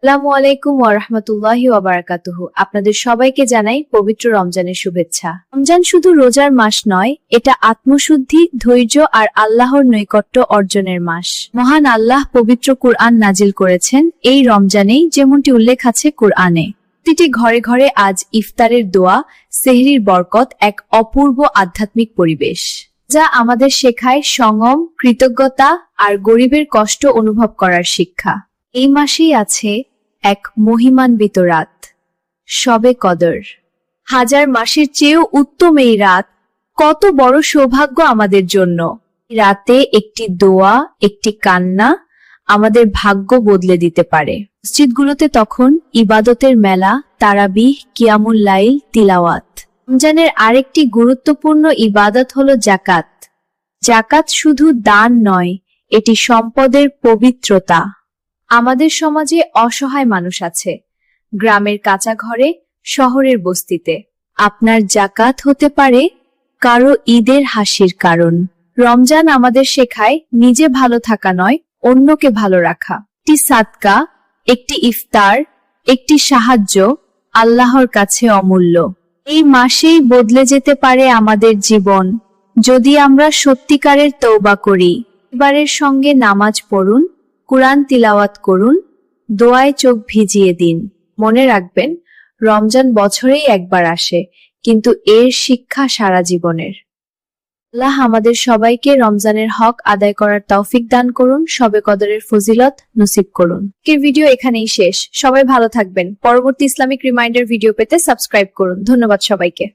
আসসালামু আলাইকুম ওয়া রাহমাতুল্লাহি ওয়া বারাকাতুহু। আপনাদের সবাইকে জানাই পবিত্র রমজানের শুভেচ্ছা। রমজান শুধু রোজার মাস নয়, এটা আত্মশুদ্ধি, ধৈর্য আর আল্লাহর নৈকট্য অর্জনের মাস। মহান আল্লাহ পবিত্র কুরআন নাজিল করেছেন এই রমজানেই, যেমনটি উল্লেখ আছে কুরআনে। প্রতিটি ঘরে ঘরে আজ ইফতারের দোয়া, সেহরির বরকত, এক অপূর্ব আধ্যাত্মিক পরিবেশ, যা আমাদের শেখায় সংযম, কৃতজ্ঞতা আর গরিবের কষ্ট অনুভব করার শিক্ষা। এই মাসেই আছে এক মহিমান্বিত রাত, শবে কদর। হাজার মাসের চেয়েও উত্তম এই রাত, কত বড় সৌভাগ্য আমাদের জন্য। রাতে একটি দোয়া, একটি কান্না আমাদের ভাগ্য বদলে দিতে পারে। মসজিদগুলোতে তখন ইবাদতের মেলা, তারাবিহ, কিয়ামুল লাইল, তিলাওয়াত। রমজানের আরেকটি গুরুত্বপূর্ণ ইবাদত হলো যাকাত। যাকাত শুধু দান নয়, এটি সম্পদের পবিত্রতা। আমাদের সমাজে অসহায় মানুষ আছে, গ্রামের কাঁচা ঘরে, শহরের বস্তিতে। আপনার যাকাত হতে পারে কারো ঈদের হাসির কারণ। রমজান আমাদের শেখায় নিজে ভালো থাকা নয়, অন্যকে ভালো রাখা। একটি সাদকা, একটি ইফতার, একটি সাহায্য আল্লাহর কাছে অমূল্য। এই মাসেই বদলে যেতে পারে আমাদের জীবন, যদি আমরা সত্যিকারের তওবা করি। পরিবারের সঙ্গে নামাজ পড়ুন, কুরআন তিলাওয়াত করুন, দোয়ায় চোখ ভিজিয়ে দিন। মনে রাখবেন, রমজান বছরেই একবার আসে, কিন্তু এর শিক্ষা সারা জীবনের। আল্লাহ আমাদের সবাইকে রমজানের হক আদায় করার তৌফিক দান করুন, শবে কদরের ফজিলত নসিব করুন। আজকের ভিডিও এখানেই শেষ। সবাই ভালো থাকবেন। পরবর্তী ইসলামিক রিমাইন্ডার ভিডিও পেতে সাবস্ক্রাইব করুন। ধন্যবাদ সবাইকে।